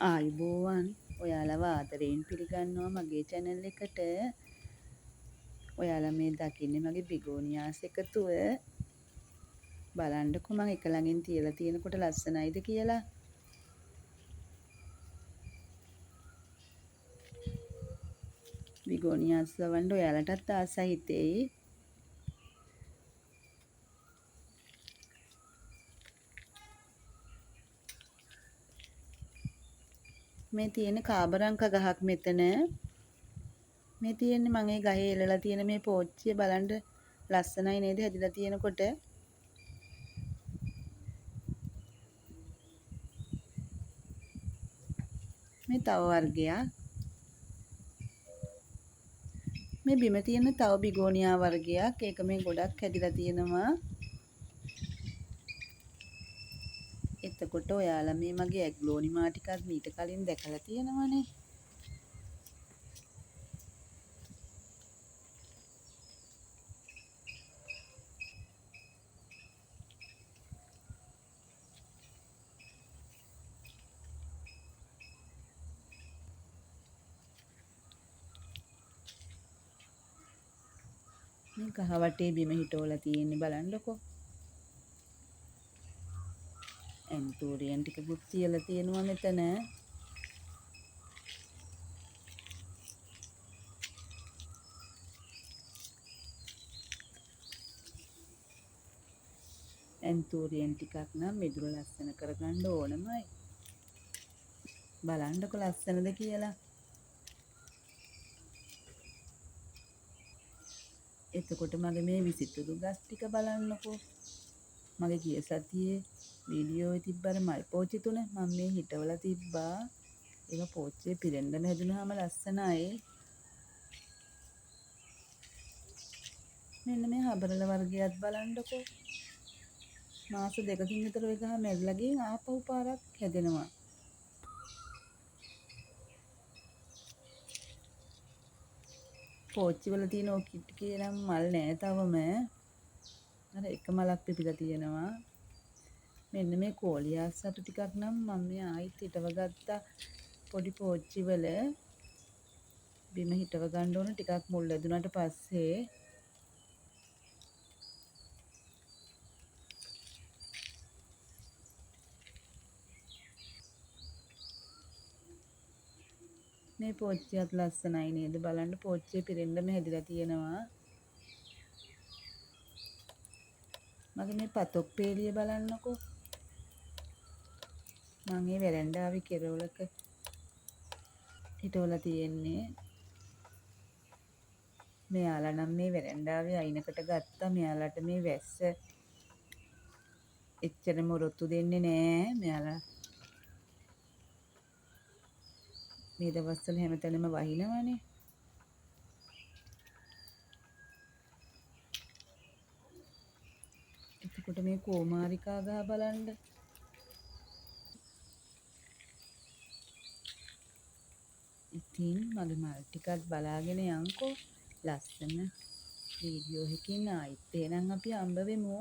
ආයුබෝවන් ඔයාලව ආදරයෙන් පිළිගන්නවා මගේ channel එකට. ඔයාලා මේ දකින්නේ මගේ බිගෝනියාස් එකතුව. බලන්නකෝ මම එක ළඟින් තියලා තියෙනකොට ලස්සනයිද කියලා. බිගෝනියාස් ලවන්න ඔයාලටත් ආසයි හිතෙයි. මේ තියෙන කාබරංක ගහක් මෙතන. මේ තියෙන්නේ මම ඒ ගහේ එලලා තියෙන මේ පෝච්චිය බලන්න ලස්සනයි නේද හැදිලා තියෙනකොට. මේ තව වර්ගයක්. මේ බිම තියෙන තව බිගෝනියා වර්ගයක්. ඒක මේ ගොඩක් හැදිලා තියෙනවා. එතකොට ඔයාලා මේ මගේ ඇග්ලෝනිමා ටිකක් මීට කලින් දැකලා තියෙනවනේ. මේ ගහ වටේ බිම හිටවලා තියෙන්නේ බලන්නකෝ. ඇන්තූරියන් ටිකකුත් තියලා තියෙනවා මෙතන. ඇන්තූරියන් ටිකක් නම් මිදුල ලස්සන කරගන්න ඕනමයි. බලන්නකො ලස්සනද කියලා. එතකොට මගේ මේ විසිතුරු ගස් ටික බලන්නකෝ. මගේ ගිය සතියේ වීඩියෝ එකේ තිබ්බර මල් පෝච්චි තුන මම මේ හිටවලා තිබ්බා. ඒක පෝච්චියේ පිරෙන්න හැදුනහම ලස්සනයි. මෙන්න මේ හබරල වර්ගයක් බලන්නකෝ. මාස දෙකකින් විතර එක මැරිලා ගින් ආපහු පාරක් හැදෙනවා. පෝච්චි වල තියෙන ඔකිට් කියලා මල් නෑ තවම. අර එක මලක් පිපිලා තියෙනවා. මෙන්න මේ කෝලියාස් අට ටිකක් නම් මම මේ ආයිත් හිටව ගත්තා. පොඩි පෝච්චි වල බිම හිටව ගන්න ඕන ටිකක් මුල් ඇදුනට පස්සේ. මේ පෝච්චියත් ලස්සනයි නේද බලන්න පෝච්චිය පිරෙන්නම හැදිලා තියෙනවා. මගේ මේ පතොක් පේලිය බලන්නකෝ. මම මේ වෙරෙන්ඩාවේ කෙරවලක හිටවලා තියෙන්නේ. මෙයාලා නම් මේ වෙරෙන්ඩාවේ අයිනකට ගත්තා. මෙයාලට මේ වැස්ස එච්චරම ඔරොත්තු දෙන්නේ නෑ. මෙයාලා මේ දවස්වල හැමතැනම වහිනවනේ. එතකොට මේ කෝමාරිකා ගහ බලන්න. ඉතින් මගේ මල් ටිකක් බලාගෙන යන්කෝ. ලස්සන වීඩියෝ එකකින් ආයිත් එහෙනම් අපි හම්බ වෙමු.